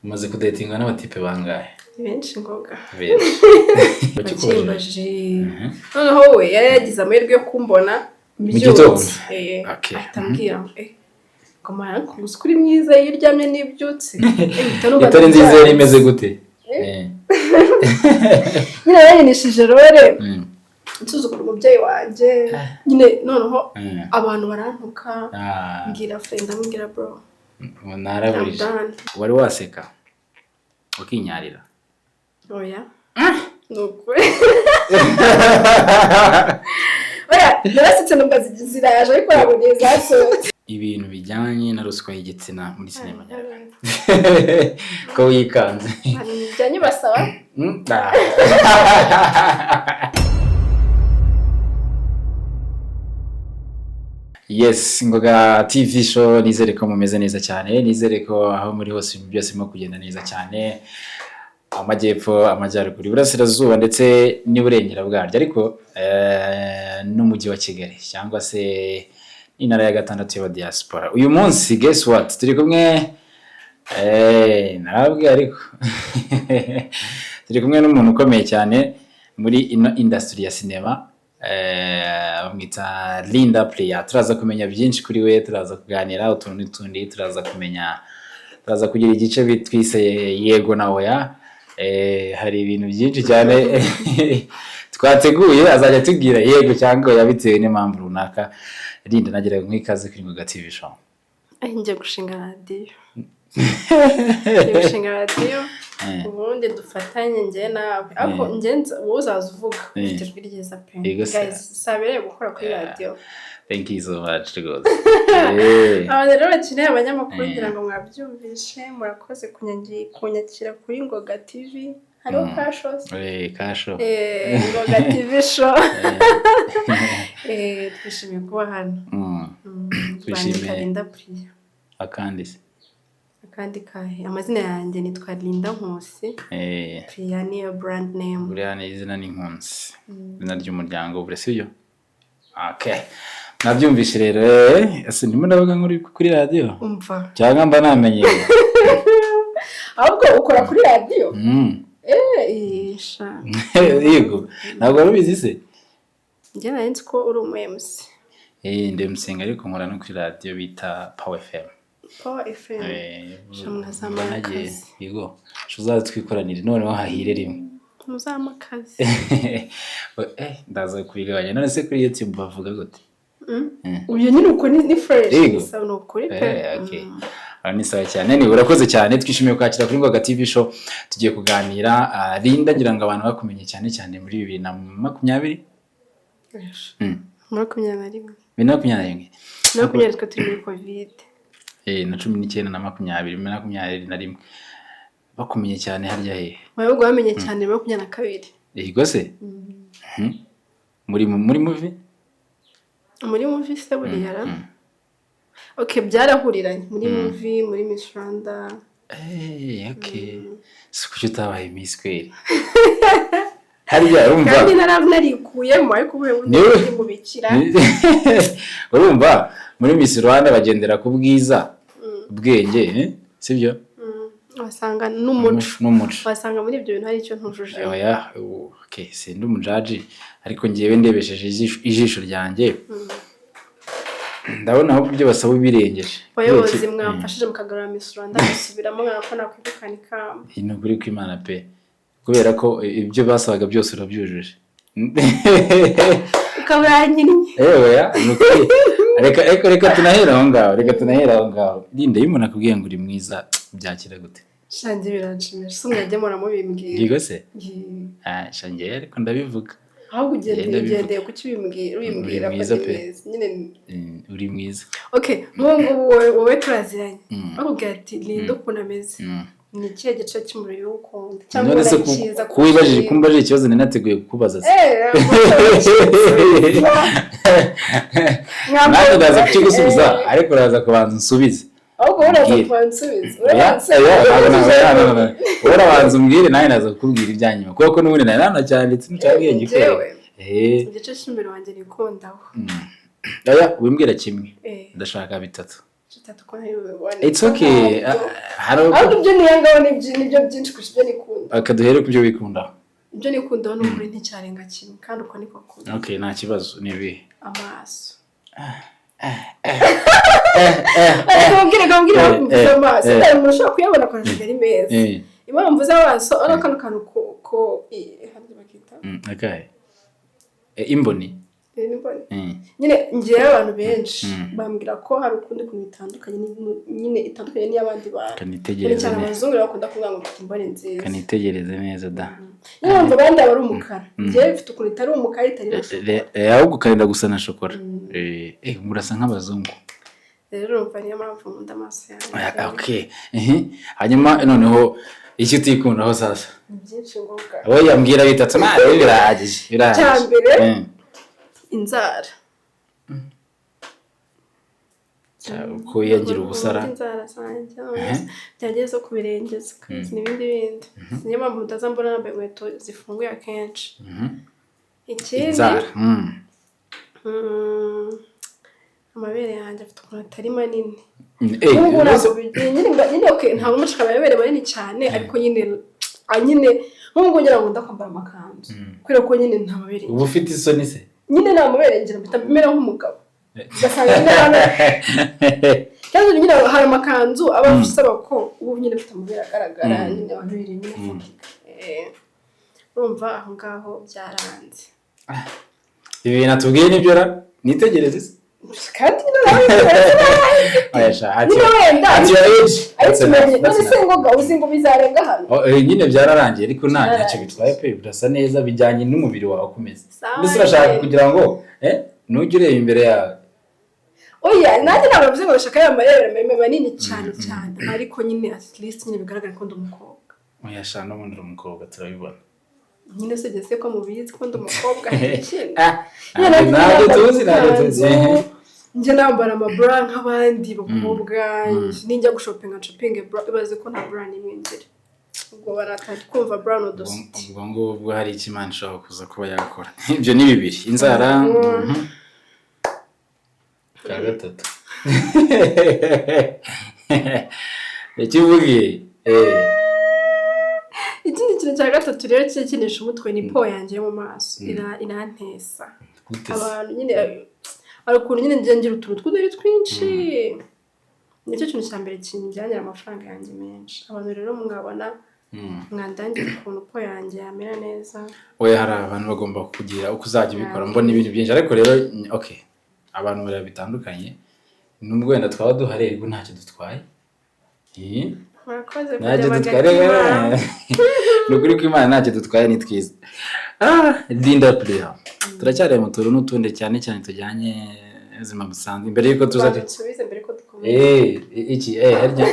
umaze kudatinga n'abatipe bangahe? Benshi ngoga. Benshi. Bakimbaje. Noneho we yari yagize amahirwe yo kumbona byutse. Okay. Atambwira komara kuri mwiza yiryamye n'ibyutse. Itari nziza yari imeze gute? Nyine yanishije rore. Nsuzugura umubyeyi wanje. Nyine noneho abantu barantuka. Ngira friend ambwira bro. Naraburije. Wari waseka? Ukinyarira? Oya. Nukuri. Oya, narasitse numbaza yaje ariko yabonye zasohotse. Ibintu bijyanye na ruswa y'igitsina muri sinema nyarwanda. Ko wikanze. Bijyanye basaba? Yes, Ngoga TV show nizere ko mumeze neza cyane, nizere ko aho muri hose ibintu byose mo kugenda neza cyane. Amajyepfo, amajyaruguru, iburasirazuba ndetse n'iburengera bwaryo, ariko n'umujyi wa Kigali cyangwa se intara ya gatandatu y'aba diaspora. Uyu munsi guess what? Turi kumwe narabwiye ariko turi kumwe n'umuntu ukomeye cyane muri ino industry ya cinema. Bamwita Linda Player. Turaza kumenya byinshi kuri we, turaza kuganira utuntu n'utundi, turaza kugira igice bitwise yego na oya. Hari ibintu byinshi cyane twateguye, azajya tubwira yego cyangwa oya bitewe n'impamvu runaka. Linda, nagira nk'ikaze kuri Ngoga TV show. Njye gushinga radio. Gushinga radio. Ubundi dufatanye njye nawe. Ako njye uzaza uvuga ufite ijwi ryiza pe. Guys, sabere gukora kuri radio. Thank you so much guys. Rero bakeneye abanyamakuru kugira ngo mwabyumvishe, murakoze kunyakira kuri Ngoga TV. Halo Kashos. Kasho. Ngoga TV show. Twishimiye kuba hano. Twishimiye Linda Player. Akandi kahe amazina yanjye nitwa Linda Nkusi. Player ni brand name. Buriya ni izina ni Nkusi. Izina ry'umuryango buresiyo. Okay. Nabyumvishe rero ese ndimo ndavuga nkuri kuri radio. Umva. Cyangwa mba namenye. Ahubwo ukora kuri radio? Sha. Yego. Ntabwo rubizi se? Njye nari ko uri umu MC. Ndemsenga ariko nkora no kuri radio bita Power FM. Power FM. Shamwazamakazi. Yego. Shuzaza twikoranira none wahahire rimwe. Muzamakazi. Ndaza kubigabanya none se kuri YouTube bavuga gute? Uyu nyine uko ni fresh. Sasa no kuri pe. Okay. Ni sawa cyane. Ni urakoze cyane, twishimiye kwakira kuri Ngoga TV show. Tugiye kuganira Linda, ngira ngo abantu bakumenye cyane cyane muri 2020. Muri 2021. 2021. Twe turi muri Covid. Na 19 na 2021. Bakumenye cyane harya he? Bayego bamenye cyane 2022. Yego se? Muri movie? Muri movie se buriya ra? Okay, byarahuriranye muri movie, muri Miss Rwanda. Okay. Sikucyo tabaye Miss Kweli. Harya urumva? Kandi narikuyemo ariko ubuye muri mubikira. Urumva muri Miss Rwanda bagendera ku bwiza, ubwenge, sibyo? Wasanga n'umuco. Wasanga muri ibyo bintu hari icyo ntujuje. Oya, okay, sindi umujaji ariko ngiyewe ndebesheje ijisho ryanjye. Ndabona aho ibyo basaba birengeje. Bayobozi mwamfashije mukagarura Miss Rwanda basubiramo nkako nakwibukana ikamba. Ino kuri kw'Imana pe. Kubera ko ibyo basabaga byose urabyujuje. Ukaburanyine. Oya, nuko reka tunahera aho ngaho. Linda y'umuntu akubwiye ngo uri mwiza byakira gute? Shange biranshimisha. Sumwajye muramo bimbwira. Yego se? Shange ariko ndabivuga. Ahubwo ugendeye ku kibimbwira mwiza pe. Nyine uri mwiza. Okay, wowe turaziranye. Akubwira ati Linda ukuntu ameze. Ni ikihe gice cy'umubiri w'ukunda cyangwa cyiza kuwibajije kumbajije ikibazo ninateguye kukubaza se ntabwo ndaza kukigusubiza ariko uraza kubanza unsubize ahubwo uraza kubansubiza urabanza umbwire nawe naza kukubwira ibyanyuma kuko n'ubundi nawe nanacyanditse n'ucabwiye ngikore igice cy'umubiri wanjye nikundaho oya wimbwira kimwe ndashaka bitatu bitatu ko ntari bubibone. It's okay. Ahubwo ibyo niyangaho nibyo byinshi kurusha ibyo nikunda. Akaduhere ku byo wikunda. Ibyo nikunda no muri nticyarenga kimwe kandi uko niko kunda. Okay, nta kibazo nibi. Amaso. Kambwira amaso. Ndari umuntu ushobora kuyabona kwa Kigali meza. Impamvu z'amaso ari akantu ko hanze bakita. Okay. Imboni. Nyine ngiye abantu benshi bambwira ko hari ukundi kuntu bitandukanye nyine itandukanye n'iy'abandi bantu. Kanitegereze. Cyane abazungu bakunda kuvuga ngo imboni nziza. Kanitegereze neza da. Nyamva abandi aba ari umukara. Ngiye bifite ukuntu itari umukara itari na shokora. Ahubwo karenda gusa na shokora. Murasa nk'abazungu. Rero urumva niyo mpamvu nkunda amaso yanjye. Okay. Hanyuma noneho icyo utikundaho sasa. Byinshi ngoga. Abo yambwira bitatu nawe birahagije. Cyambere. Inzara. Ko yagira ubusara. Inzara zanjye. Byageze ku birengeza kandi n'ibindi. Niyo mpamvu mutazambona nambaye inkweto zifunguye akenshi. Ikindi. Amabere yanjye afite ukuntu atari manini. Nyine okay ntabwo mushaka amabere manini cyane ariko nyine nk'ubwo ngira ngo ndakwambara amakanzu. Kubera ko nyine nta mabere. Ubu ufite isoni se? Nyine nta mabere ngira bitamera nk'umugabo. Gasanga nyine kandi nyine hari amakanzu aba afisaba ko ubu nyine bifite amabere agaragara nyine amabere nyine. Urumva aho ngaho byaranze. Ibi natubwiye nibyo ra nitegereze se. Kandi uzingo bizarenga hano. Nyine byararangiye ariko ntacyo bitwaye pe birasa neza bijyanye n'umubiri wawe ukomeza. Mbese urashaka kugira ngo nujye ureba imbere yawe. Oya nanjye ntabwo bivuze ngo bashaka y'amabere manini cyane ariko nyine at least nyine bigaragara ko ndi umukobwa. Oya sha no muri umukobwa turabibona. Nyine se gese ko mubizi ko ndi umukobwa cyane. Ntabwo tuzi. Njye nambara amabra nk'abandi bakobwa ninjya gushopinga bra ibaze ko nta bra nimwe ngira. Ubwo baratari kumva bra no dosi. Ubwo hari ikimana ishobora kuza kuba yakora. Ibyo ni bibiri. Inzara. Ka gatatu. Ikivugiye. Ikindi kintu cya gatatu rero kinisha umutwe ni po yanjye mu maso. Irantesa. Abantu nyine ari ukuntu nyine ngira utuntu tw'udari twinshi. Nicyo kintu cya mbere kinjyanira amafaranga yanjye menshi. Abantu rero mwabona mwandangira ukuntu po yanjye yamera neza. Oya hari abantu bagomba kugira uko uzajya ubikora mbona ibintu byinshi ariko rero okay abantu bari bitandukanye nubwo wenda twaba duhari ariko ntacyo dutwaye. Murakoze ntacyo dutwaye. Nukuri ko Imana ntacyo dutwaye ni twiza. Linda player. Turacyari mu turu n'utunde cyane tujyanye ubuzima busanzwe imbere yuko tuzati. Iki harya.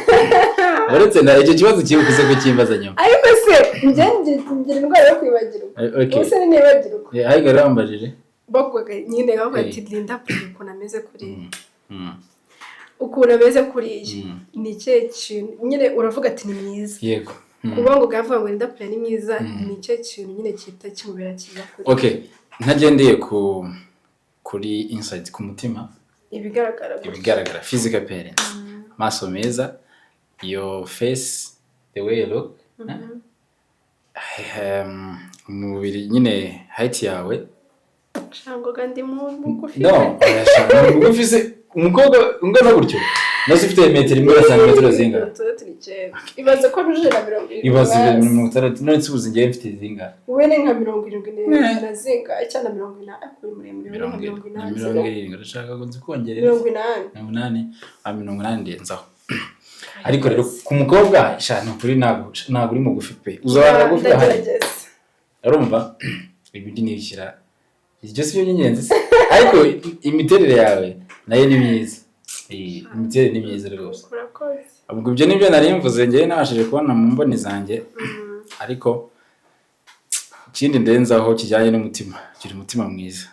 Uretse nda icyo kibazo kibukuze ko kimbaza nyuma. Ariko se ngira indwara yo kwibagirwa. Use ni nibagirwa. Ayi garambajije. Bakwaga nyine gaho ati Linda player ukuntu ameze kuri. Ukuntu ameze kuri ni cye kintu nyine uravuga ati ni mwiza. Yego. Kuba ngo gavuga ngo Linda player ni mwiza ni cye kintu nyine cyita kimubera kiza kuri. Okay. Ntagendeye kuri inside ku mutima ibigaragara physical appearance maso meza your face the way you look umubiri nyine height yawe shango kandi mugufi no shango mugufi se umukobwa ungana gutyo nazo ufite metero imwe na santimetero zinga ibaze ko bije na 70 ibaze 30 none subuze ngiye mfite zinga we ni nka 70 na zinga cyana 40 kuri muremure 40 urashaka ngo nzikongerera 80 ndenzaho ariko rero ku mukobwa shana kuri ntabwo uri mugufi pe uzabana gufi ahari urumva ibindi nibishyira ibyo si byo nyingenzi ariko imiterere yawe nayo ni myiza imiterere ni myiza rwose ubwo ibyo nibyo nari mvuze ngiye nabashije kubona mu mboni zanjye ariko ikindi ndenzaho kijyanye n'umutima gira umutima mwiza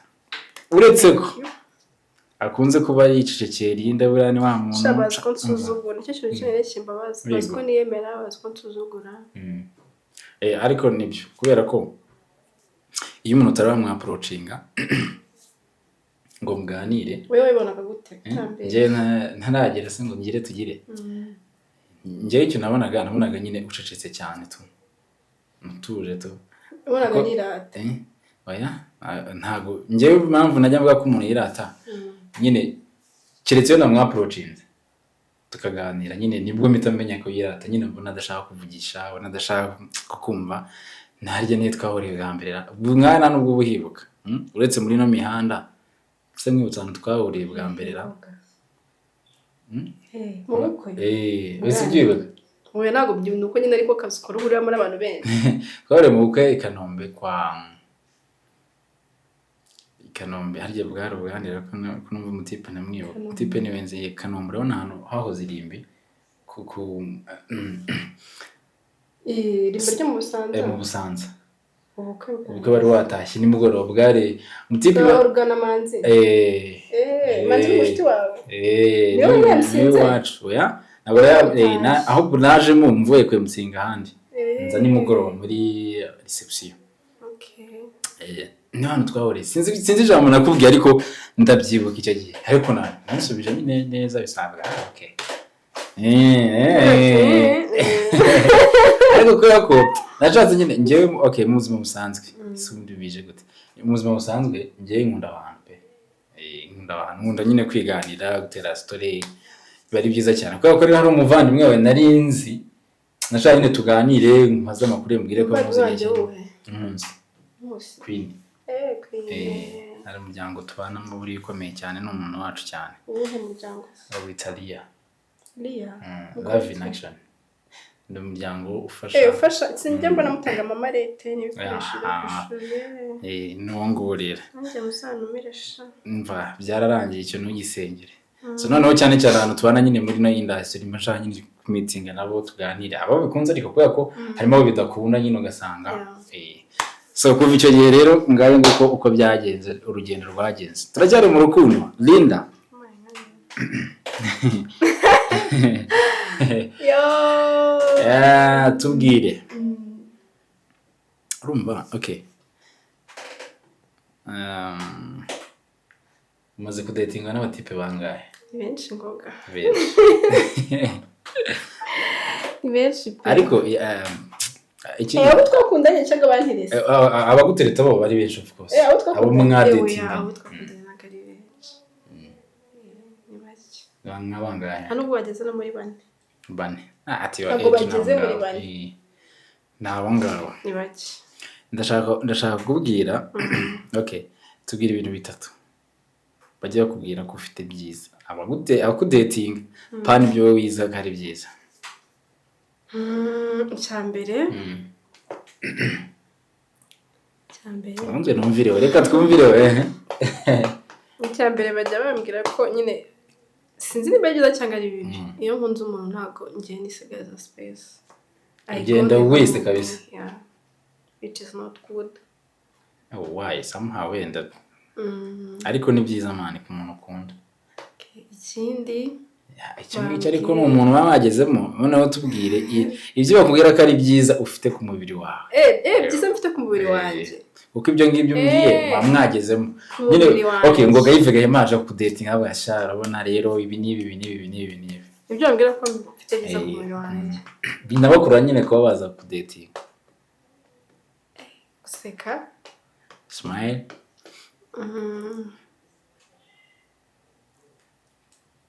uretse ko akunze kuba yicecekera Linda buriya ni wa muntu shabaza ko nsuzugura nicyo kintu cyane kimbabaza bazi ko niyemera bazi ko nsuzugura ariko nibyo kubera ko iyo umuntu utari wamwaproachinga ngo muganire wewe wibonaga gute njye ntaragera se ngo ngire tugire njye icyo nabonaga nyine ucecetse cyane tu mutuje tu ubonaga nirata oya ntago njyewe impamvu najya mvuga ko umuntu yirata nyine keretse yo namwaprochinze tukaganira nyine nibwo mpita menya ko yirata nyine mbona adashaka kuvugisha abona adashaka kukumva ntarye niyo twahuriye bwa mbere mwana nubwo buhibuka uretse muri no mihanda se mwibutsa twahuriye bwa mbere ra wese byibuka oya nago byundi uko nyine ariko kazi ko ruhurira muri abantu benshi twahuriye mu bukwe i Kanombe harya bwari ubwanira ko numva umutipe namwibuka umutipe ni wenzeye Kanombe urabona hano hahoze irimbi rimbo ryo mu Busanza ubukwe bari watashye nimugoroba bwari umutipe urugana manzi manzi mushiti wawe niyo wacu oya nabo aho naje mu mvuye kwe mutsinga handi nza nimugoroba muri reception none twahore sinzi ijambo nakubwiye ariko ndabyibuka icyo gihe ariko nasubije neza bisabwa ariko ko nashatse nyine njyewe mu buzima busanzwe sundi bije gute mu buzima busanzwe njyewe nkunda abantu nkunda nyine kwiganira gutera story bari byiza cyane kubera ko hari umuvandimwe wawe nari nzi nashaka nyine tuganire maze amakuru yambwire ko muzi Queen hari umuryango tubana mu buri ukomeye cyane n'umuntu wacu cyane uwuhe muryango wita Lia Love in Action ndi umuryango ufasha sinjya mbona mutanga amamarete n'ibikoresho n'uwo nguwo rero nanjye musanumiresha mva byararangiye icyo ntugisengere so noneho cyane ahantu tubana nyine muri no industry mbashaka nyine kumitinga nabo tuganire abo bikunze ariko kubera ko harimo abo bidakunda nyine ugasanga so kuva icyo gihe rero ngabe nguko uko byagenze urugendo rwagenze turacyari mu rukundo Linda tubwire urumva okay umaze kudatinga n'abatipe bangahe benshi ngoga benshi ariko abo twakundanye cyangwa banterese abagutereta bo bari benshi of course abo mwadatinga abo twakundanye nakari benshi bangahe hano bageze no muri bane ati bageze muri bane nabo ngabo ni bake ndashaka kubwira okay tubwira ibintu bitatu bajya bakubwira ko ufite byiza abakudatinga pani byo wiza kari byiza cyambere Nze numvire reka twumvire cyambere bajya bambwira ko nyine sinzi niba byiza cyangwa ari bibi iyo nkunze umuntu ntago ngiye nisigaza space agenda wese kabisa it is not good why somehow wenda ariko ni byiza mani ku muntu ukunda ikindi icyo ariko ni umuntu baba bagezemo noneho tubwire ibyo bakubwira ko ari byiza ufite ku mubiri wawe byiza mfite ku mubiri wanjye uko ibyo ngibyo mbwiye mwagezemo nyine okay ngo gayivuga yamaje kudatinga abo yashara abona rero ibi nibi ibyo bambwira ko mfite byiza ku mubiri wanjye binabakura nyine kuba baza kudatinga guseka smile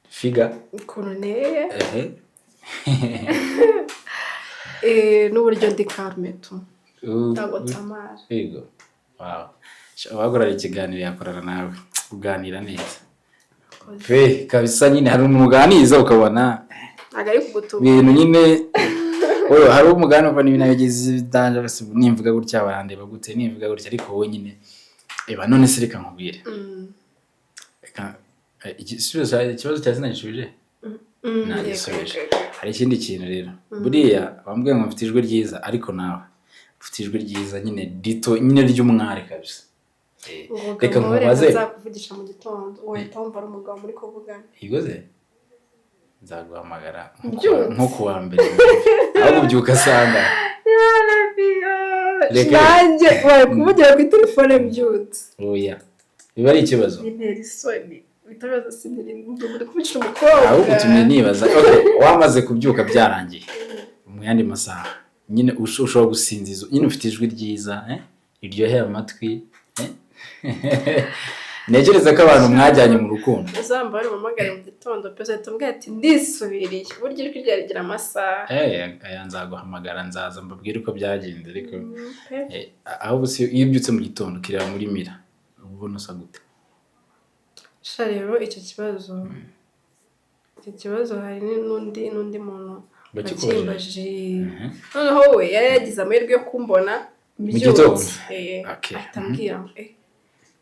figa kuruneye n'uburyo ndi calme tu ntago tamara yego wow wagorara ikiganiro yakorana nawe uganira neza pe kabisa nyine hari umuganiza ukabona agari kugutuba ibintu nyine hari umugani uva n'ibintu yagize bidanje base nimvuga gutya barandeba gute nimvuga gutya ariko wowe nyine none se reka nkubwire ikibazo cya zina gishubije nagisubije hari ikindi kintu rero buriya bambwiye ngo mfite ijwi ryiza ariko nawe ufite ijwi ryiza nyine dito nyine ry'umwari kabisa reka nkubaze nzakuvugisha mu gitondo wahita wumva ari umugabo muri kuvugana igoze nzaguhamagara nko kuwa mbere aho kubyuka asanga nanjye bari kuvugira kuri telefone byutse oya biba ari ikibazo Bintera isoni bitabaza siniri muri kubica umukobwa ahubwo utumye nibaza wamaze kubyuka byarangiye mu yandi masaha nyine ushobora gusinziza nyine ufite ijwi ryiza riryohera amatwi ntekereza ko abantu mwajyanye mu rukundo uzambara umamagare mu gitondo pese tumbwira ati ndisubiriye buryo ijwi ryarigira amasaha aya nzaguhamagara nzaza mbabwire uko byagenze ariko ahubwo si iyo ubyutse mu gitondo ukireba muri mira ubona usa gute sha rero icyo kibazo hari n'undi muntu bakimbaje noneho we yari yagize amahirwe yo kumbona mbyutse atambwira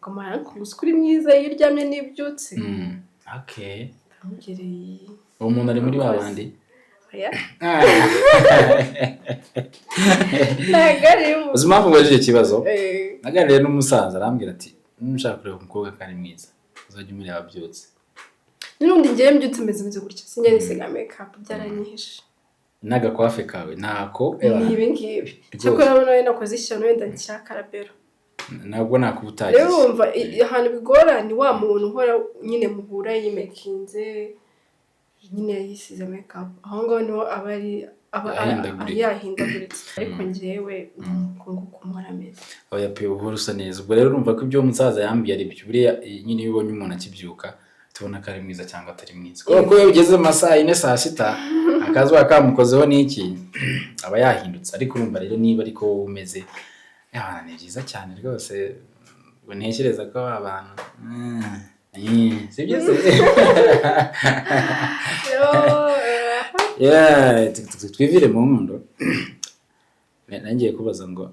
ngo mara kugusa kuri mwiza iyo uryamye n'ibyutse uwo muntu ari muri babandi uzi impamvu mbajije ikibazo naganiriye n'umusaza arambwira ati nushaka kureba umukobwa kandi mwiza uzajya umureba abyutse n'undi ngewe mbyutse meze gutya sinjya nisiga make-up byaranyihishe n'agakwafe kawe ntako ni ibi ngibi cyakora nawe nakoze ishyano wenda nshyira karabero nabwo nakuba utagize rero wumva ahantu bigora ni wa muntu uhora nyine muhura yimekinze nyine yisize make-up aho ngaho niho aba yahindaguritse ariko njyewe nguko mpora ameze oya pe uhora usa neza ubwo rero urumva ko ibyo umusaza yambwiye ari byo buriya nyine iyo ubonye umuntu akibyuka tubona ko ari mwiza cyangwa atari mwiza kuko iyo ugeze mu masaha 4 saa 6 akazuba kamukozeho n'iki aba yahindutse ariko urumva rero niba ariko wowe umeze ni byiza cyane rwose ntekereza ko abantu si byo se twivire mu nkundo nangiye kubaza ngo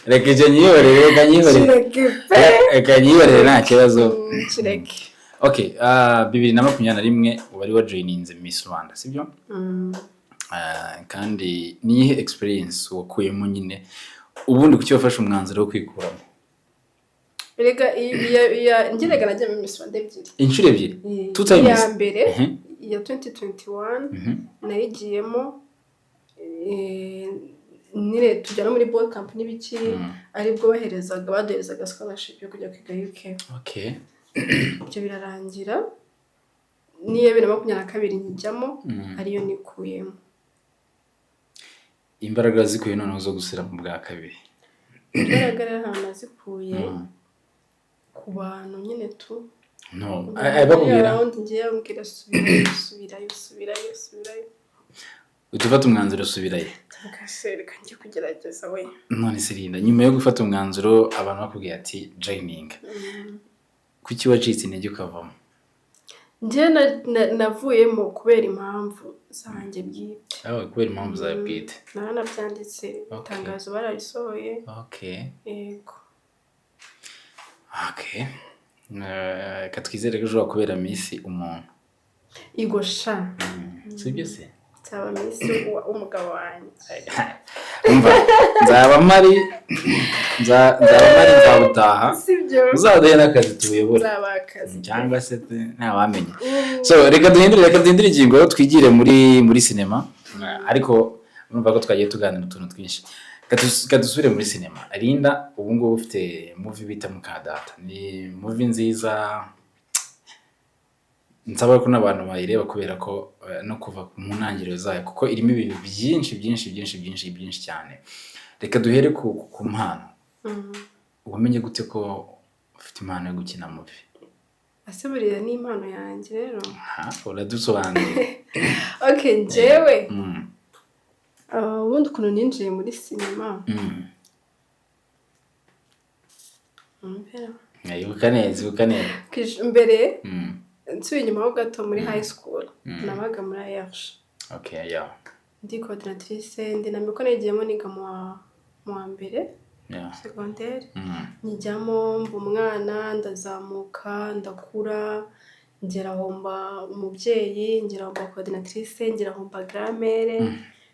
reka icyo nyiyorere reka nyiyorere nta kibazo okay 2021 wari wa joininze Miss Rwanda sibyo kandi nihe experience wakuyemo nyine ubundi kuki wafashe umwanzuro wo kwikuramo rega ngirega najya mu Miss Rwanda ebyiri inshuro ebyiri tutayimise ya mbere ya 2021 nayigiyemo nire tujyana muri boot camp n'ibiki aribwo baduherezaga scholarship yo kujya kwiga UK ibyo birarangira niyo 2022 njyamo ariyo nikuyemo imbaraga zikuye noneho zo gusira mu bwa kabiri imbaraga nta nazikuye ku bantu nyine tu bakubwira ngiye mbwira subirayo utufata umwanzuro usubirayo reka njye kugerageza we none sirinda nyuma yo gufata umwanzuro abantu bakubwiye ati joining kuki wacitse intege ukavamo njye navuyemo kubera impamvu zanjye bwite kubera impamvu zawe bwite nanabyanditse itangazo bararisohoye yego katwizere ko ushobora kubera Miss umuntu igosha sibyo se cyaba Miss umugabo wanjye nzaba mari nzabutaha uzaduhe n'akazi tubuyobora cyangwa se ntawamenya so reka duhindure ingingo twigire muri sinema ariko urumva ko twagiye tuganira utuntu twinshi kadusubire muri sinema Linda ubu ngubu ufite movie bita Mukadata ni movie nziza nsaba ko n'abantu bayireba kubera ko no kuva mu ntangiriro zayo kuko irimo ibintu byinshi cyane reka duhere ku mpano ubumenye gute ko ufite impano yo gukina movie ase buriya ni impano yanjye rero uradusobanurira njyewe ubundi ukuntu ninjiye muri sinema ibuka neza mbere nsubiye inyuma ho gato muri high school nabaga muri ARG ndi coordinatrice ndi na miko nigiyemo niga mu wa mbere secondaire nijyamo mba umwana ndazamuka ndakura ngera aho mba umubyeyi ngera aho mba coordinatrice ngera aho mba grammaire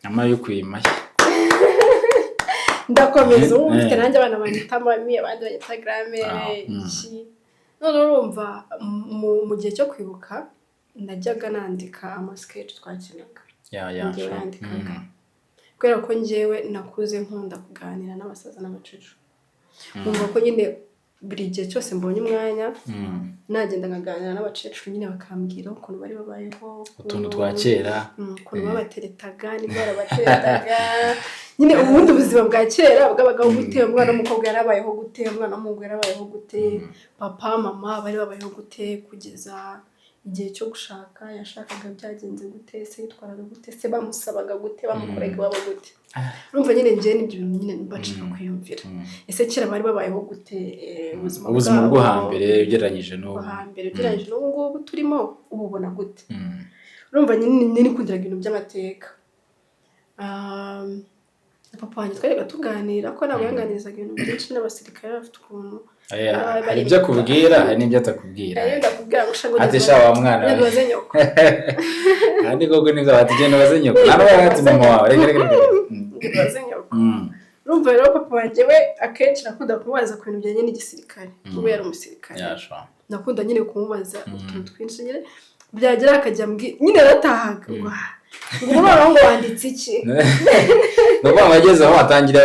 nyama yo kwimashya ndakomeza ubu mfite nanjye abana banyita mami abandi banyita grammaire none urumva mu gihe cyo kwibuka najyaga nandika amasketch twakinaga njyewe yandikaga kubera ko njyewe nakuze nkunda kuganira n'abasaza n'abacucu nkumva ko nyine buri gihe cyose mbonye umwanya nagenda nkaganira n'abacecuru nyine bakambwira ukuntu bari babayeho utuntu twa kera ukuntu babateretaga nimba barabateretaga nyine ubundi ubuzima bwa kera bwabagaho gute umwana w'umukobwa yarabayeho gute umwana w'umuhungu yarabayeho gute papa mama bari babayeho gute kugeza igihe cyo gushaka yashakaga byagenze gute se yitwaraga gute se bamusabaga gute bamukorega iwabo gute urumva nyine njye n'ibyo bintu nyine mbashaka kwiyumvira ese kera bari babayeho gute ubuzima bwo hambere ugereranyije n'ubu ngubu turimo ububona gute urumva nyine nikundiraga ibintu by'amateka papa wanjye twajyaga tuganira ko ntabwo yanganirizaga ibintu byinshi n'abasirikare bafite ukuntu hari ibyo akubwira hari n'ibyo atakubwira ndakubwira ngo ushago ati sha wa mwana yadubaze nyoko kandi koko nibyo batugenda baze nyoko nano bati mama wawe reka yadubaze nyoko urumva rero papa wanjye we akenshi nakunda kumubaza ku bintu bijyanye n'igisirikare kuko yari umusirikare nakunda nyine kumubaza utuntu twinshi nyine byagera akajya nyine yaratahaga ngo noneho ngo wanditse iki ngo bageze aho atangira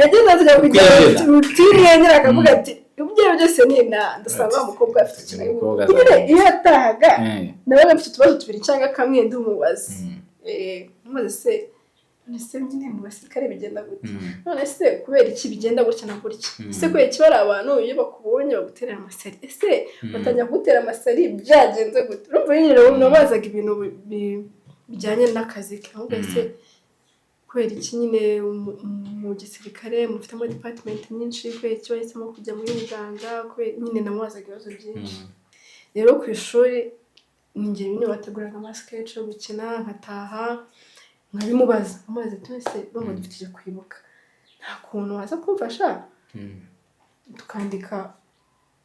yageze atajya kujya rutini yanyira akavuga ati ibyo byose ni ndasanga wa mukobwa afite ikintu nyine iyo yatahaga nabaga mfite utubazo tubiri cyangwa kamwe ndumubaza mubaze se nyine mu basirikare bigenda gute none se kubera iki bigenda gutya na gutya ese kubera iki bari abantu iyo bakubonye baguterera amasari ese batangira kugutera amasari byagenze gute urumva nyine rero nabazaga ibintu bijyanye n'akazi ke ahubwo ese kubera iki nyine mu gisirikare mufitemo department nyinshi kubera iki wahisemo kujya muri muganga kubera nyine namubazaga ibibazo byinshi rero ku ishuri ninjye nyine bateguraga amasketch yo gukina nkataha nkabimubaza amaze twese bamwe dufite kwibuka nta kuntu waza kumfasha tukandika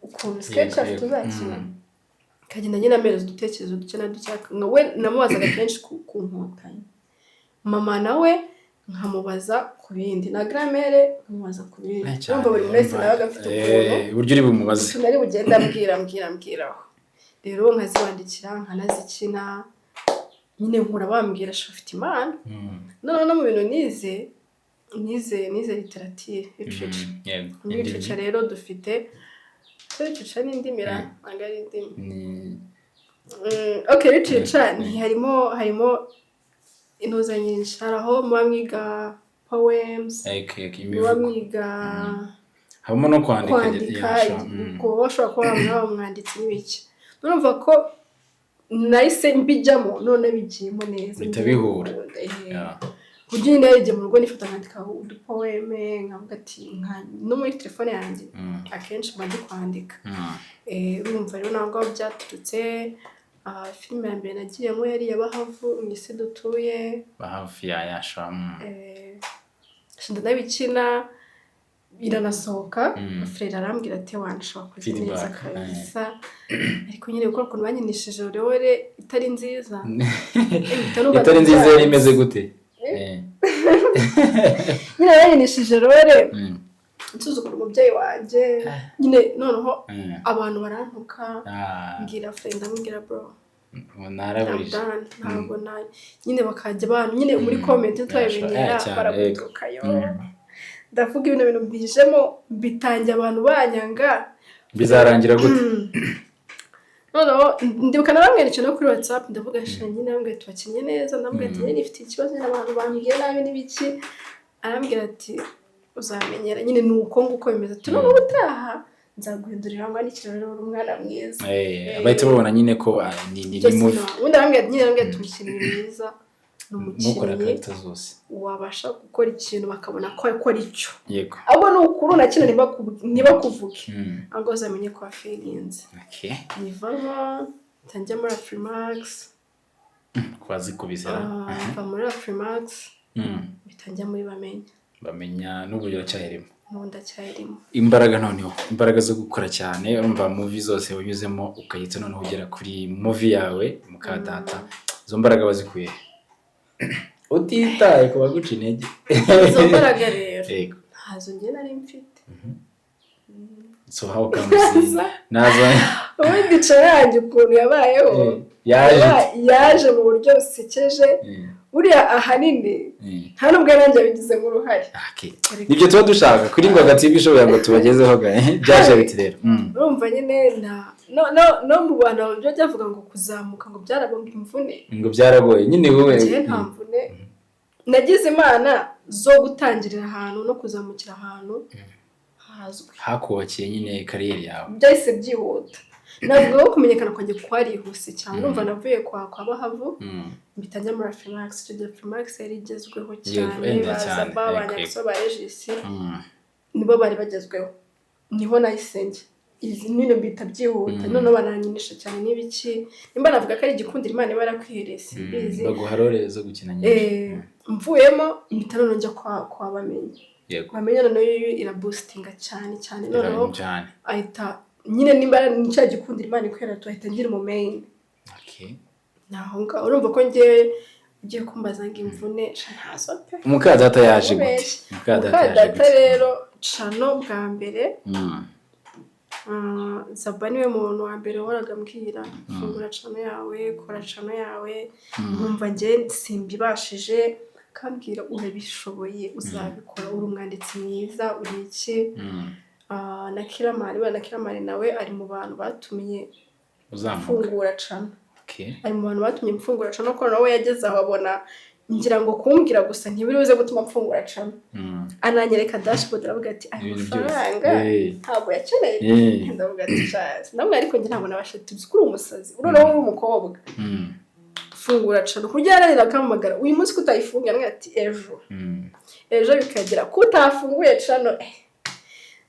ukuntu sketch tuzakina kagenda nyine amereza udutekerezo duke na duke we namubazaga kenshi ku nkotanyi mama nawe nkamubaza ku bindi na gramere nkamubaza ku bindi urumva buri wese nawe agafite ukuntu uburyo uri bumubaze tunari bugenda mbwiraho rero nkazibandikira nkanazikina nyine nkura bambwira shofite imana no mu bintu nize literature literature rero dufite literature n'indimira ntabwo ari indimi okay literature harimo intuza nyinshi hari aho muba mwiga poems muba mwiga habamo no kwandika kuba bashobora kuba mwaba umwanditsi n'ibiki urumva ko nahise mbijyamo none bigiyemo neza bitabihura buryo nyine yagiye mu rugo nifata nkandika udupoeme nkavuga ati no muri telefone yanjye akenshi mba ndi kwandika urumva rero ntabwo byaturutse filime ya mbere nagiyemo yari Bahavu mu isi dutuye Bahavu ndanabikina biranasohoka Frere arambwira ati wanashobora kuzi neza kabisa ariko nyine gukora ukuntu banyinishije urewere itari nziza yari imeze gute nyine banyinishije urewere nsuzugura umubyeyi wanjye nyine noneho abantu barantuka mbwira Frere ndamubwira bro ntabwo nyine bakajya abantu nyine muri comment twabimenyera baragutukayo ndavuga ibintu mbijemo bitangiye abantu banyanga bizarangira gute noneho ndibuka naramwereka no kuri WhatsApp ndavuga shanye nambwe tubakinye neza ndambwe ati nyine ifite ikibazo n'abantu bambwiye nabi n'ibiki arambwira ati uzamenyera nyine nuko nguko bimeze ati no ubutaha nzaguhindurira ngo nikira rero umwana mwiza abahita babona nyine ko ni movie ubundi arambwira tumushyira mwiza n'umukinnyi wabasha gukora ikintu bakabona ko akora icyo yego ahubwo ni ukuri nakino ntibakuvuge ahubwo uzamenye ko wafirinze nivamo ntangiye muri Afrimax kwazikubizera mva muri Afrimax bitangiye muri bamenya n'uburyo cyahirimo ndacyarimo imbaraga noneho imbaraga zo gukora cyane urumva movie zose wanyuzemo ukayitsa noneho ugera kuri movie yawe mukadata izo mbaraga bazikuye utitaye ku baguca intege izo mbaraga rero ntazo njye nari mfite so how comes nazo ubundi canyange ukuntu yabayeho yaje mu buryo busekeje buriya ahanini nta nubwo nanjye abigizemo uruhare. Nibyo tuba dushaka kuri ngo TV Show ngo tubagezeho byaje biti rero urumva nyine no mu bantu byo byavuga ngo kuzamuka ngo byarabonga imvune ngo byaragoye nyine wowe nta mvune nagize imana zo gutangirira ahantu no kuzamukira ahantu hazwi hakubakiye nyine kariyeri yawe byahise byihuta. Navuga ko kumenyekana kwanjye kwarihuse cyane urumva navuye kwa Bahavu mbita njya muri Afrimax. Icyo gihe Afrimax yari igezweho cyane baza babanyakso ba Regis nibo bari bagezweho niho nayisenge izi nino mbita byihuta none bananyinisha cyane n'ibiki nimba navuga ko ari igikundira Imana iba yarakwiherese bizi baguharore zo gukina nyinshi mvuyemo mbita none njya kwa bamenye bamenye none iraboostinga cyane noneho ahita nyine nimba nicyo gikundira Imana ikwera tuhita ngira mu main. Naho nga urumva ko ngiye kumbaza ngo imvune ntasope umukadata yaje gute umukadata rero cano bwa mbere Zaba niwe muntu wa mbere wahoraga ambwira fungura cano yawe kora cano yawe nkumva njye simbibashije akambwira urabishoboye uzabikora uri umwanditsi mwiza uri iki na Kiramari nawe ari mu bantu batumye fungura cano ari mu bantu batumye mfungura cano ko nawe yageze aho abona ngira ngo kumbwira gusa ntibiri buze gutuma mfungura cano ananyereka dashboard aravuga ati amafaranga ntabwo yakeneye ndavuga ati cyase namwe ariko nge ntabwo nabasha tuzikura umusazi urora wowe umukobwa fungura cano kugerera akamagara uyu munsi kutayifunga namwe ati ejo bikagera kutafunguye cano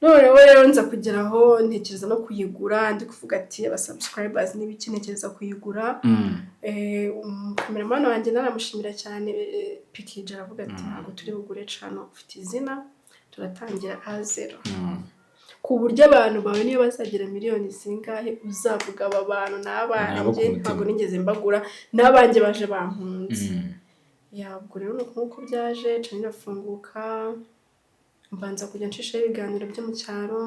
none rero nza kugeraho ntekereza no kuyigura ndi kuvuga ati aba subscribers n'ibiki ntekereza kuyigura cameraman wanjye naramushimira cyane Pikije aravuga ati ntabwo turi bugure cano ufite izina turatangira A0 ku buryo abantu bawe niyo bazagira miliyoni zingahe uzavuga aba bantu n'abanjye ntabwo nigeze mbagura n'abanjye baje bampunze yabwo rero nuko byaje cano irafunguka mbanza kujya nshisha ibiganiro byo mu cyaro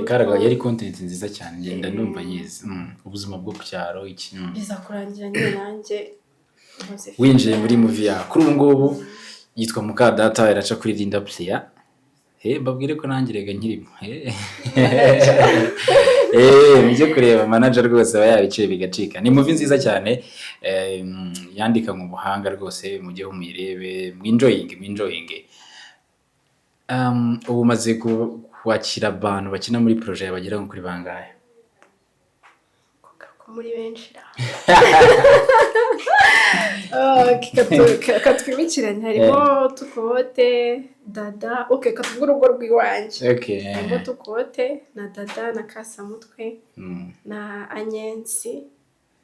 karaga yari content nziza cyane ngenda numva yize ubuzima bwo ku cyaro iki bizakurangira nyine nanjye winjiye muri movie ya kuri ubu ngubu yitwa Mukadata iraca kuri Linda Player mbabwire ko nanjye rega nkirimo nijye kureba manager rwose aba yabiciye bigacika ni movie nziza cyane yandika mu buhanga rwose mujye umuyirebe mwinjoying ubu maze kwakira abantu bakina muri projet bagira ngo kuri bangahe ko muri benshi katwimikiranye harimo Tukote Dada katubwira urugo rw'iwanjye harimo Tukote na Dada na Kasamutwe na Anyensi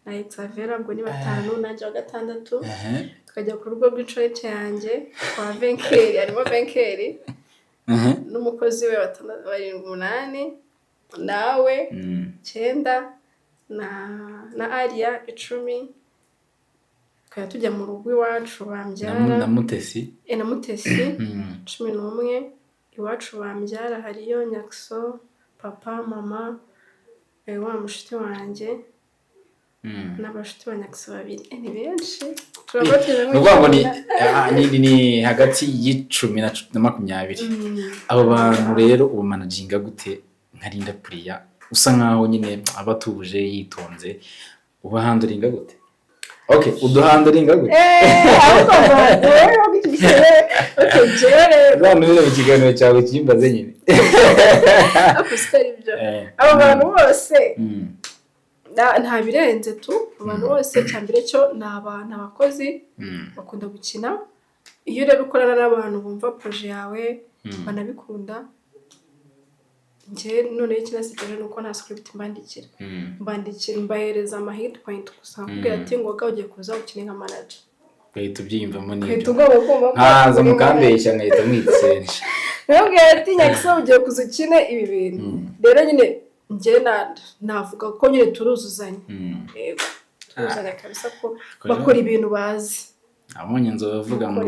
na Exavera ubwo ni batanu nanjye wa gatandatu tukajya ku rugo rw'inshuti yanjye kwa Venkeri harimo Venkeri n'umukozi we 8 nawe 9 na Aria 10 kaya tujya mu rugo iwacu bambyara na Mutesi 11 iwacu bambyara hariyo Nyakso papa mama wa mushiti wanjye n'abashiti ba Nyakso babiri ni benshi nuvuga ni hagati y'10 na 20 abo bantu rero ubu managinga gute nka Linda Player usa nkaho nyine abatuje yitonze ubahanduringa gute uduhanduringa gute abantu rero ikiganiro cyawe kimbaze nyine abo bantu bose nta birenze tu abantu bose cyambere cyo n'abantu abakozi bakunda gukina iyo rero ukorana n'abantu bumva projet yawe banabikunda nje none ikinasigaje nuko nta script mbandikira mbahereza ama hit point gusa kugira ati ngo ugiye kuza ukine nka manager bahita ubyiyumvamo n'ibyo nkaza mukambeshya nkahita mwitsenje nubwo ati Nyakso ugiye kuza ukine ibi bintu rero nyine nje navuga ko nyine turuzuzanya yego turuzuzanya kabisa ko bakora ibintu bazi abonye nzobavuga ngo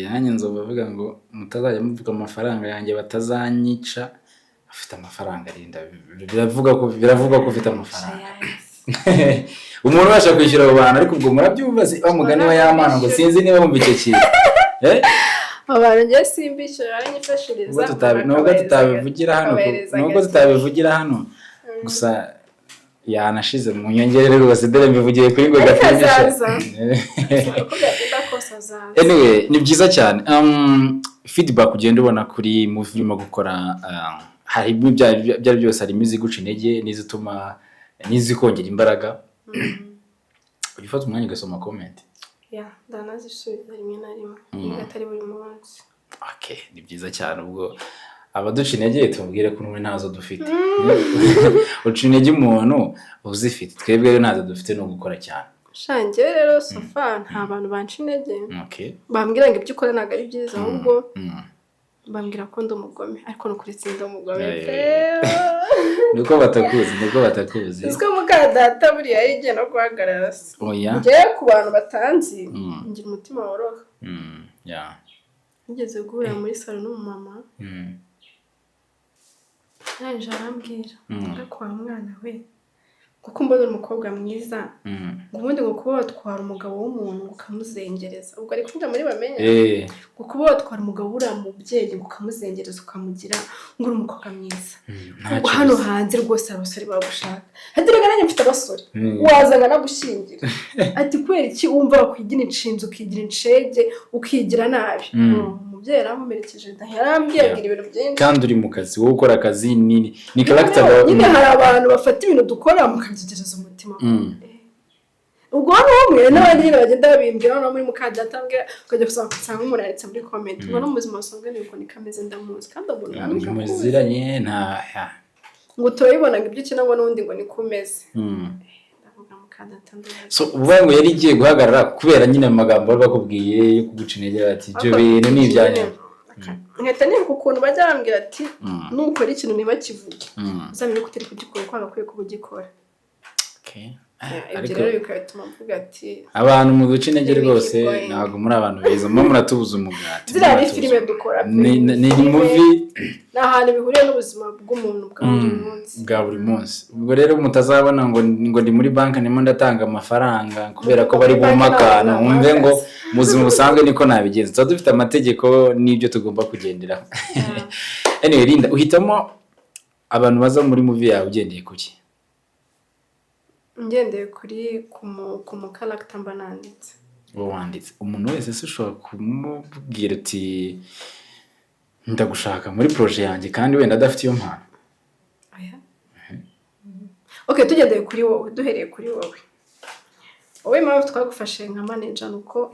nanjye nzobavuga ngo mutazajya muvuga amafaranga yanjye batazanyica afite amafaranga Linda biravuga ko ufite amafaranga umuntu ubasha kwishyura abo bantu ariko ubwo murabyumva se bamugani wa y'amana ngo sinzi niba bumva icyo kintu abantu ngiye simbishyura aranyifashiriza nubwo tutabivugira hano gusa yanashize mu nyongerere rwose dore mbivugiye kuri ngo gafinisha anyway ni byiza cyane feedback ugenda ubona kuri movie urimo gukora hari byari byose hari imiziguca intege n'izituma n'izikongera imbaraga ufata umwanya ugasoma comment ndanazisubiza rimwe na rimwe atari buri munsi okay ni byiza cyane ubwo abaduca intege tubwire ko n'umwe ntazo dufite uca intege umuntu uzifite twebwe rero ntazo dufite no gukora cyane shange rero sofa nta bantu banca intege bambwira ngo ibyo ukora ntabwo ari byiza ahubwo bambwira ko ndi umugome ariko n'ukuri sinzi umugome nuko batakuzi uziko mukadata buriya yigiye no guhagarara se ngewe ku bantu batanzi ngira umutima woroha nigeze guhura muri salo n'umumama yaje arambwira ngo kwa mwana we kuko mbona umukobwa mwiza ubundi ngo kuba watwara umugabo w'umuntu ukamuzengereza ubwo ari kuvuga muri bamenya ngo kuba watwara umugabo uriya mubyeyi ukamuzengereza ukamugira ngo uri umukobwa mwiza ubwo hano hanze rwose abasore bagushaka hatiraga nanjye mfite abasore wazanga nagushyingira ati kubera iki wumva wakwigira inshinzi ukigira inshege ukigira nabi umubyeyi yaramumerekeje yarambwiye agira ibintu byinshi kandi uri mu kazi wowe ukora akazi ni character nyine hari abantu bafata ibintu dukora mukagigereza umutima ubwo n'umwe n'abandi nyine bagenda babimbwira no muri mukadata mbwira ukajya gusanga umuntu yanditse muri comment ngo no muzima wasanga niko nikameze ndamuzi kandi abona muziranye nta ngo turabibona ngo ibyo ukina ngo n'undi ngo nikumeze ndavuga mukadata so uvuga ngo yari igiye guhagarara kubera nyine amagambo bari bakubwiye yo kuguca intege ati ibyo bintu ni ibyanya nkahita nibuka ukuntu bajya bambwira ati nukora ikintu ntibakivuge uzamenye ko utari kugikora uko wagakwiye kubugikora ibyo rero bikatuma mvuga ati abantu mu duce intege rwose ntabwo muri abantu beza mba muratubuza umugati ziriya ni filime dukora ni movie ni ahantu bihuriye n'ubuzima bw'umuntu bwa buri munsi ubwo rero mutazabona ngo ndi muri banki ndimo ndatanga amafaranga kubera ko bari bumakana mwumve ngo mu buzima busanzwe niko nabigenza tuba dufite amategeko n'ibyo tugomba kugenderaho anyway Linda uhitamo abantu baza muri movie yawe ugendeye kuki ngendeye ku mu character mba nanditse wanditse umuntu wese se ushobora kumubwira uti ndagushaka muri projet yanjye kandi wenda adafite iyo mpano okay tugendeye kuri wowe duhereye kuri wowe mpamvu twagufashe nka manager nuko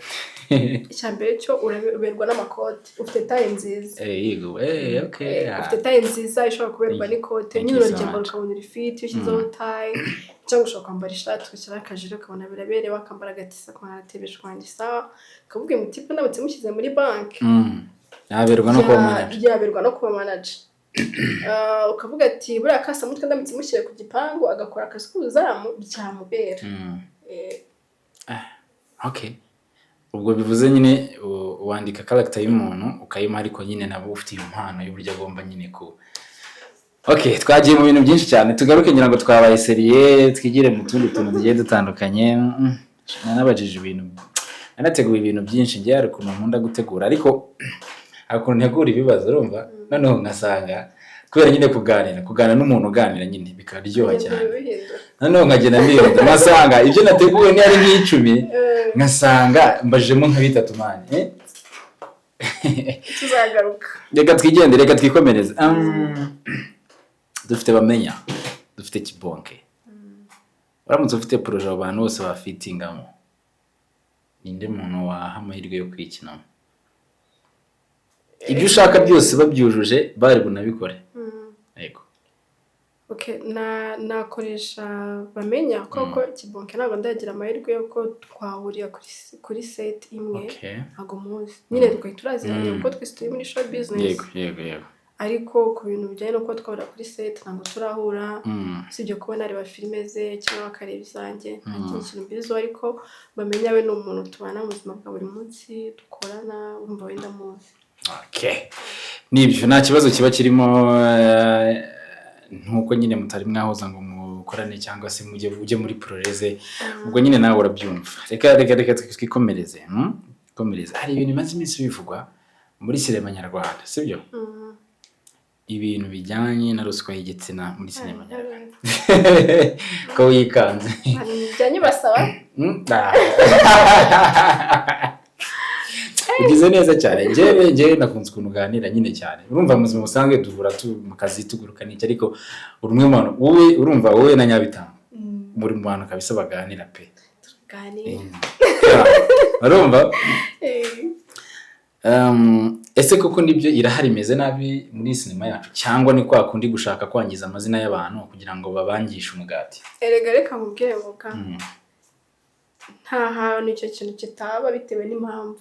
icyambere cyo uraberwa n'amakote ufite taye nziza yego okay ufite taye nziza ishobora kuberwa n'ikote nyine uragenda ukabona ifite ushyizeho taye cyangwa ushobora kwambara ishati ugashyira akajire ukabona biraberewe akambara agatisa ukabona aratebesha wanjye sawa ukavuga imitipe ndamutse mushyize muri banki yaberwa no kuba manager ukavuga ati buriya kasamutwe ndamutse mushyire ku gipangu agakora akazi k'ubuzamu byamubera okay ubwo bivuze nyine wandika character y'umuntu ukayima ariko nyine nabo ufite impano y'uburyo agomba nyine ku okay twagiye mu bintu byinshi cyane tugaruke ngira ngo twabaye serie twigire mu tundi tuntu tugiye dutandukanye nanabajije ibintu nanateguye ibintu byinshi ngiye ariko nkunda gutegura ariko akuntu ntegura ibibazo urumva noneho ngasanga kubera nyine kuganira n'umuntu uganira nyine bikaryoha cyane noneho nkagenda mbiyonda ngasanga ibyo nateguye ni ari nk'icumi ngasanga mbajemo nka bitatu mani tuzagaruka reka twikomereze dufite bamenya dufite kibonke uramutse ufite projet abantu bose bafitingamo ninde muntu waha amahirwe yo kwikinamo ibyo ushaka byose babyujuje bari bunabikore yego okay nakoresha bamenya koko kibonke ntabwo ndagira amahirwe yo ko twahurira kuri set imwe ntabwo muzi nyine twahita turaziranye kuko twese turi muri show business yego ariko ku bintu bijyanye no kuba twahurira kuri set ntabwo turahura usibye kubona areba filime ze cyangwa bakareba izanjye nta kindi kintu mbiziho ariko bamenya we ni umuntu tubana mu buzima bwa buri munsi dukorana wumva wenda muzi nibyo nta kibazo kiba kirimo nkuko nyine mutari mwahoza ngo mukorane cyangwa se ujye muri proreze ubwo nyine nawe urabyumva reka twikomereze komereza hari ibintu bimaze iminsi bivugwa muri sinema nyarwanda sibyo ibintu bijyanye na ruswa y'igitsina muri sinema nyarwanda ko wikanze bijyanye basaba ugize neza cyane njyewe nakunze ukuntu uganira nyine cyane urumva mu buzima busanzwe duhura mu kazi tuguruka n'iki ariko urumwe mu bantu wowe na Nyabitanga muri mu bantu kabisa baganira pe urumva ese koko nibyo irahari imeze nabi muri sinema yacu cyangwa ni kwa kundi gushaka kwangiza amazina y'abantu kugira ngo babangishe umugati reka mubwire muka nta hantu icyo kintu kitaba bitewe n'impamvu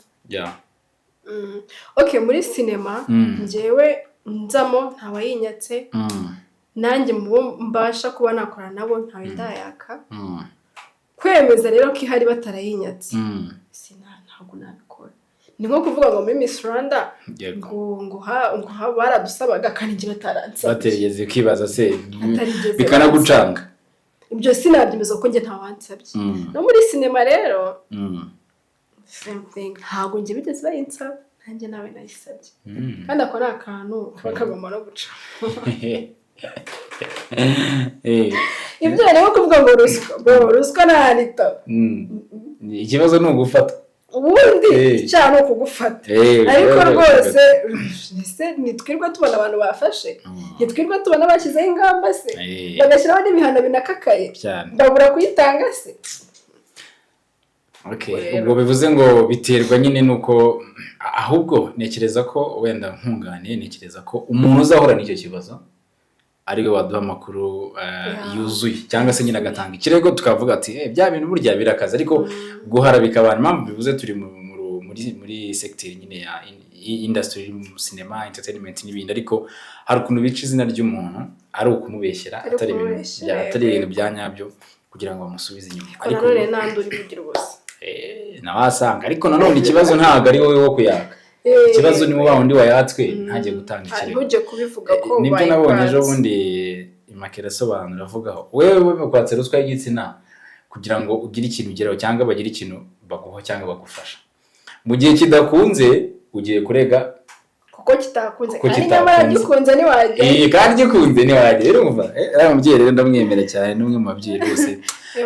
okay muri sinema njyewe nzamo ntawayinyatse nanjye mbasha kuba nakora nabo ntawe ndayaka kwemeza rero ko ihari batarayinyatse ntabwo nabikora ni nko kuvuga ngo muri Miss Rwanda ngo baradusabaga kandi njye bataransabye baterigeze kwibaza se bikanagucanga ibyo sinabyemeza ko njye ntawansabye no muri sinema rero same thing ntabwo njye bigeze bayinsaba nanjye nawe nayisabye kandi ako ni akantu bakagomba no guca ibyo rero kuvuga ngo ruswa ntahanita ikibazo ni ugufata ubundi icyaha ni ukugufata ariko rwose nitwirwa tubona abantu bafashe nitwirwa tubona bashyizeho ingamba se bagashyiraho n'ibihano binakakaye babura kuyitanga se ubwo bivuze ngo biterwa nyine nuko ahubwo nekereza ko wenda nkunganiye nekereza ko umuntu uzahora n'icyo kibazo ariwe waduha amakuru yuzuye cyangwa se nyine agatanga ikirego tukavuga ati bya bintu burya birakaza ariko guhara bikabana impamvu bivuze turi muri secteur nyine ya industry mu cinema entertainment n'ibindi ariko hari ukuntu bica izina ry'umuntu ari ukumubeshyera atari ibintu bya nyabyo kugira ngo bamusubize inyuma ariko none nanduri kugira ubose nawasanga ariko nanone ikibazo ntago ari wowe wo kuyaka ikibazo ni wa undi wayatswe ntajye gutanga ikirego ntujye kubivuga ko nibyo nabonye ejo bundi imakera sobanura avugaho wewe bakwatse ruswa y'igitsina kugira ngo ugire ikintu ugeraho cyangwa bagire ikintu baguha cyangwa bagufasha mu gihe kidakunze ugiye kurega kuko kitakunze kandi nyamara gikunze niwajye kandi gikunze niwajye urumva umubyeyi rero ndamwemera cyane n'umwe mu babyeyi rwose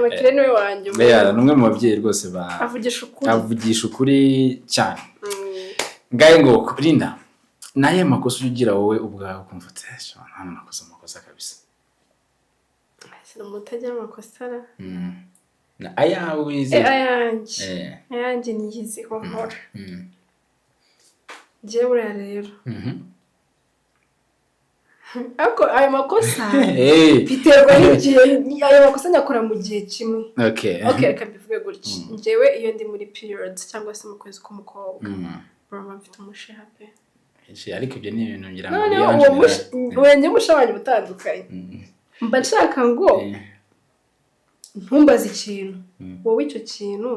bakire niwe wanjye n'umwe mu babyeyi rwose avugisha ukuri cyane ngaye ngo Linda naye makosa ugira wowe ubwawe ukumva ati hano nakoze amakosa kabisa mutagira amakosa na ayawe ayanjye niyiziho nkora njyewe buriya rero ariko ayo makosa biterwa n'igihe ayo makosa nyakora mu gihe kimwe reka mbivuge gutya njyewe iyo ndi muri periods cyangwa se mu kwezi k'umukobwa baba mfite umushiha pe ariko ibyo ni ibintu ngira ngo uwo mushiha wanjye butandukanye mba nshaka ngo ntumbaze ikintu wowe icyo kintu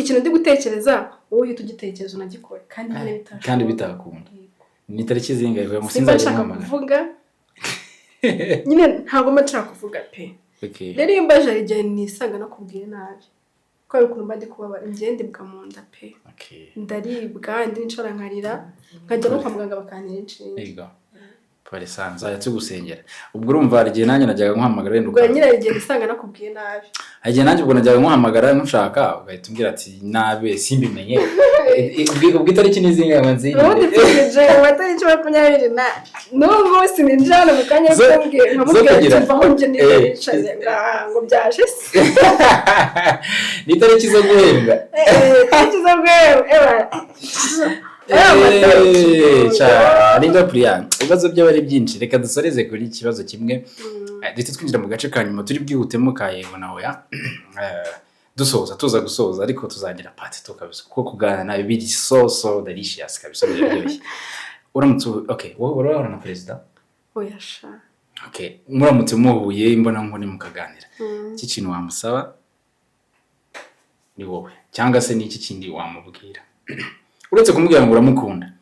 ikintu ndi gutekereza wowe uhita ugitekereza unagikore kandi bitakunda ni tariki zingahe musinza nshaka kuvuga nyine ntabwo mba nshaka kuvuga pe rero iyo mbaje hari igihe nisanga nakubwiye nabi ko ari ukuntu mba ndi kubabara ngende mbwa mu nda pe ndaribwa ndi nshora nkarira nkajya no kwa muganga bakantera inshinge Parisanza yatugusengera ubwo urumva igihe nanjye najyaga nkuhamagara wenda ubwo nyine igihe nisanga nakubwiye nabi igihe nanjye ubwo najyaga nkuhamagara ntushaka ugahita umbwira ati nabe simbimenye ubwo itariki nizingahe manzi ubundi tuje amatariki 20 na n'ubu munsi ninjana mu kanya kumbwiye nkamubwira ati vaho nje nicaye ngo byaje se ni itariki zo guhembwa itariki zo guhembwa Linda Priya ibibazo by'abari byinshi reka dusoreze kuri ikibazo kimwe ndetse twinjira mu gace ka nyuma turi bwihutemo ka yego na oya tuza gusoza ariko tuzagira part 2 kabisa kuko kuganira nawe biri so delicious kabisa biryoshye uramutse wowe urabona na president oya sha muramutse muhuye imbona nkone mukaganira iki kintu wamusaba ni wowe cyangwa se ni iki kindi wamubwira uretse kumubwira ngo uramukunda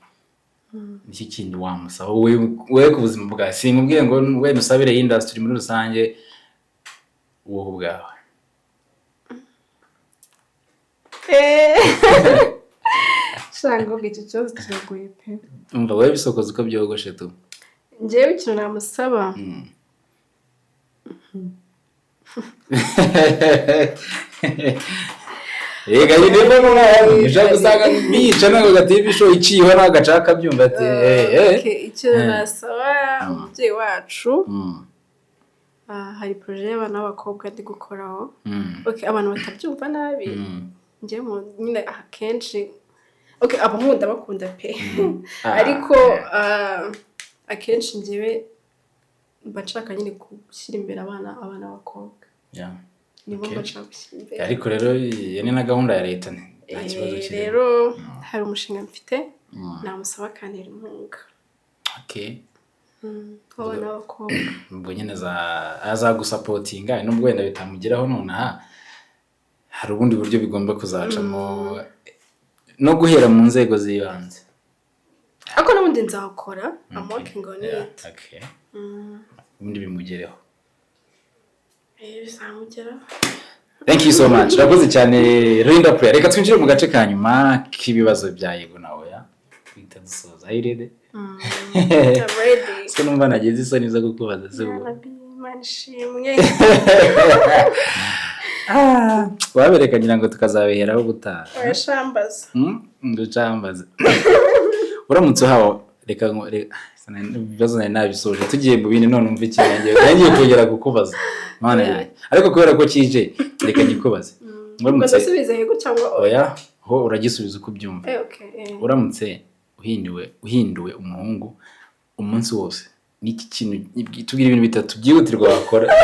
iki kindi wamusaba wowe ku buzima bwa sinkubwiye ngo we nusabire industry muri rusange wowe ubwawe? Shango iki kibazo kiragoye pe. Umva wowe bisokoza uko byogoshe tu. Njyewe ikintu namusaba. Ega yidemo mwana ushaka gusanga bica nago gativi show iciho nagacaka byumva ati icyo nasaba umubyeyi wacu hari projet y'abana b'abakobwa ndi gukoraho. Abantu batabyumva nabi njye nyine akenshi abamunda bakunda pe ariko akenshi njyewe bashaka nyine gushyira imbere abana b'abakobwa nibo bashaka gushyira imbere. Ariko rero ni na gahunda ya leta nta kibazo kiri. Rero hari umushinga mfite namusaba akantera inkunga. Abana b'abakobwa ubwo nyine azagusapotinga nubwo wenda bitamugeraho nonaha hari ubundi buryo bigomba kuzacamo no guhera mu nzego z'ibanze. Ako n'ubundi nzakora I'm working on it. Ubundi bimugereho. Bizamugeraho. Thank you so much. Urakoze cyane Linda Prayer. Reka twinjire mu gace ka nyuma k'ibibazo bya Yego nawe ya. Twita dusoza. Are you ready? I'm ready. Se numva nagize isoni zo kukubaza se ubu. Manishimwe. Wabereka ngira ngo tukazabeheraho gutaha. Oyashambaza. Nducambaza. Uramutse hawo reka ibibazo nabisoje tugiye mu bindi none umva ikinenge ngiye kongera kukubaza. Mana yanjye. Ariko kubera ko kije reka ngikubaze. Uramutse subiza Yego cyangwa oya ho uragisubiza uko byumva. Uramutse uhinduwe umuhungu umunsi wose niki kintu tugira ibintu bitatu byihutirwa wakora.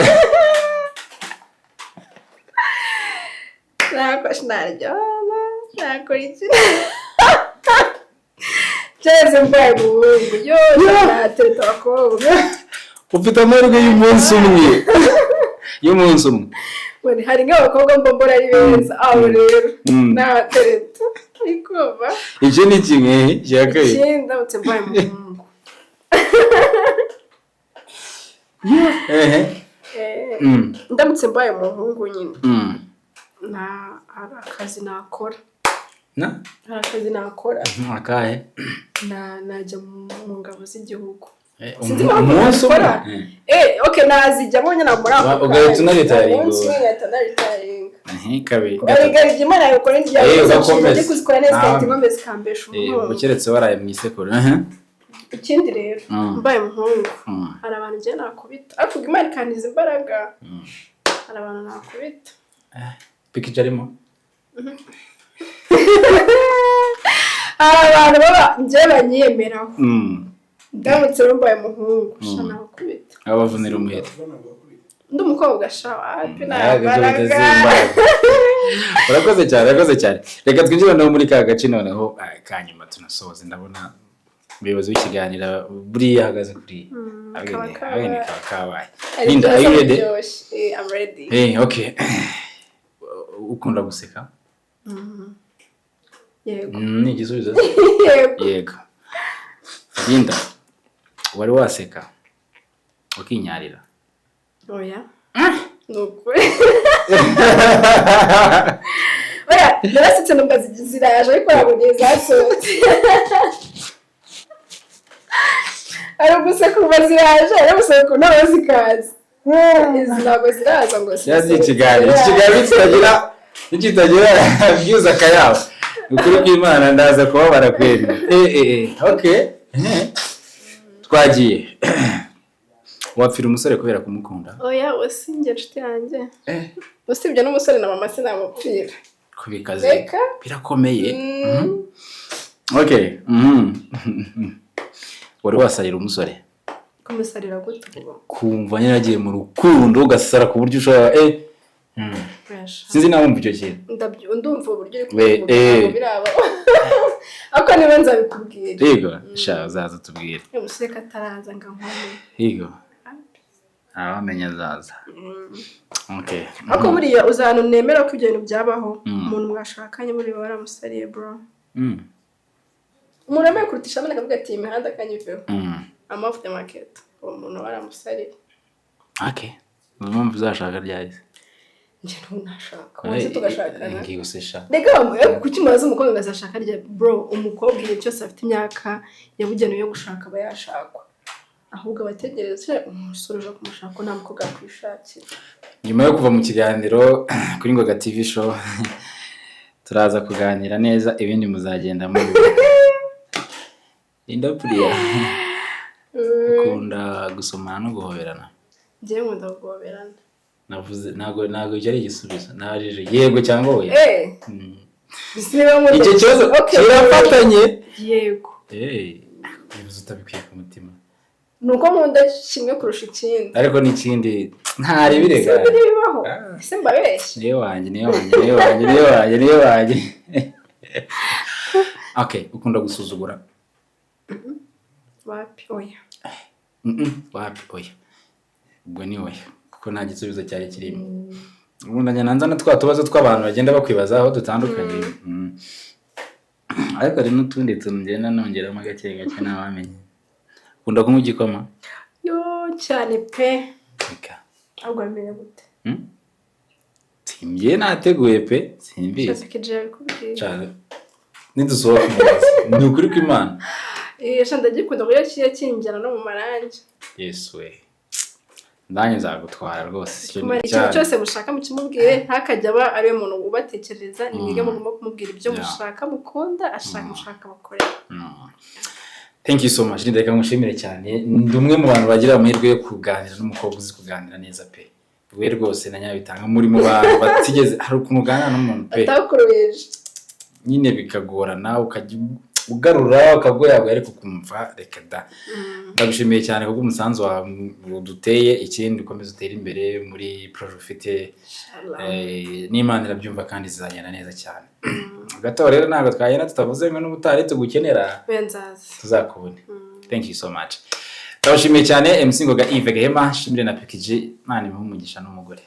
Nakora iki? Cyeze mbaye umuhungu nateta abakobwa. Ufite amahirwe y'umunsi umwe. Hari nk'abakobwa mbombora ari beza aho rero natereta ariko icyo ni kimwe cyakaye. Ndamutse mbaye umuhungu. Ndamutse mbaye umuhungu nyine hari akazi nakora. Hari akazi nakora. Akahe? Najya mu ngabo z'igihugu. Umunsi umwe? Nazijyamo nyine muri ako kanya. Ugahita unaritaringa. Umunsi umwe ngahita naritaringa. Kabiri. Ariko Imana yakora njye kuzikora neza kandi ngombe zikambesha umuhungu. Ukeretse waraye mu isekuru. Ikindi rero mbaye umuhungu hari abantu njye nakubita ariko Imana ikantiza imbaraga. Hari abantu nakubita. Pikica arimo? Hari abantu njye banyiyemeraho. Ndamutse mbaye umuhungu sha nakubita. Abavunira umuheto. Ndi umukobwa shawa happy nabaraga. Urakoze cyane. Reka twinjire no muri ka gace noneho kanyuma tunasoze ndabona umuyobozi w'ikiganiro buriya ahagaze kuri abene kabaye. Linda, are you ready? I'm ready. Okay. Ukunda guseka? Yego. Ni igisubizo? Yego. Linda, wari waseka ukinyarira? Oya. Nukuri. Oya, narasetse numva ziraje ariko ntabwo ntizasohotse. Ari guseka umva ziraje ari guseka ntabwo zikaza. Izi ntabwo ziraza ngo se. Yazi ikiganiro kitagira byiza akayabo. Ukuri kw'Imana ndaza kubabara kweli. Okay. Twagiye. Wapfira umusore kubera kumukunda? Oya, wasinge nshuti yanjye. Usibye n'umusore na mama sinamupfira. Kubikaze birakomeye. Okay. Wari wasarira umusore? Kumusarira gute ubwo? Kumva nyine agiye mu rukundo ugasara ku buryo ushaka sinzi nawe umva icyo kintu. Ndumva uburyo uri kuvuga biraba. Ako niba nzabikubwira. Yego, sha uzaza tubwire. Umusore kataraza ngankome. Yego. Abamenya zaza. Okay. Ako buriya uzana nemera ko ibyo bintu byabaho umuntu mwashakanye muri baramusariye bro. Umuntu amaye kurutisha amana akavuga ati imihanda kanyiveho. Amafu de market. Umuntu baramusariye. Okay. Mpamvu uzashaka ryahise. njye ntunashaka maze tugashakana ngiye sesha rega kuki maze umukobwa ngazashaka rya bro umukobwa igihe cyose afite imyaka yabugenewe yo gushaka aba yashakwa ahubwo abategereza umusore uje kumushaka nta mukobwa kwishakira. Nyuma yo kuva mu kiganiro kuri Ngoga TV show turaza kuganira neza ibindi muzagenda mu Indapuriya ukunda gusomana no guhoberana. Njye nkunda guhoberana. Navuze nago cyari igisubizo nabajije yego cyangwa oya. Icyo kibazo kirafatanye yego. Bivuze utabikwiye ku mutima. Nuko nkunda kimwe kurusha ikindi. Ariko n'ikindi ntari birega. Bibaho. Ese mbabeshye. Niyo wanjye. Okay, ukunda gusuzugura. Wapi oya. Wapi oya. Ubwo ni oya. Kuko nta gisubizo cyari kirimo. Ubundi nanzana twatubazo tw'abantu bagenda bakwibaza aho dutandukanye. Ariko ari n'utundi ngenda nongeramo gake nabamenye. Ukunda kunywa igikoma? Yo cyane pe. Ika. Ahubwo amenye gute? Simbiye nateguye pe, simbiye. Cyase kije kubwira. Cyane. Nidusohoka ni ukuri kw'Imana. Shanda gikunda ko yaciye kinjyana no mu marangi. Yes we. Ndanye nzagutwara rwose. Ikintu cyose mushaka mukimubwire ntakajya aba ari umuntu ubatekereza nimwige mugomba kumubwira ibyo mushaka mukunda ashaka mushaka bakore. Thank you so much. Ndeka ngushimire cyane. Ndumwe mu bantu bagira amahirwe yo kuganira n'umukobwa uzi kuganira neza pe. We rwose nanyabitanga muri mu bantu batigeze hari ukuntu uganira n'umuntu pe. Atakuruyeje. Nyine bikagorana ukajya ugarura ukagoyago ariko kumva reka da. Ndagushimiye cyane kuko umusanzu wa duteye ikindi ukomeza utera imbere muri project ufite n'Imana irabyumva kandi zizagenda neza cyane. Gato rero ntabwo twagenda tutavuze ngo n'ubutari tugukenera tuzakubone. Thank you so much. Ndabashimiye cyane MC Ngoga Yves Gahema, shimire na PKG, Imana imuhe umugisha n'umugore.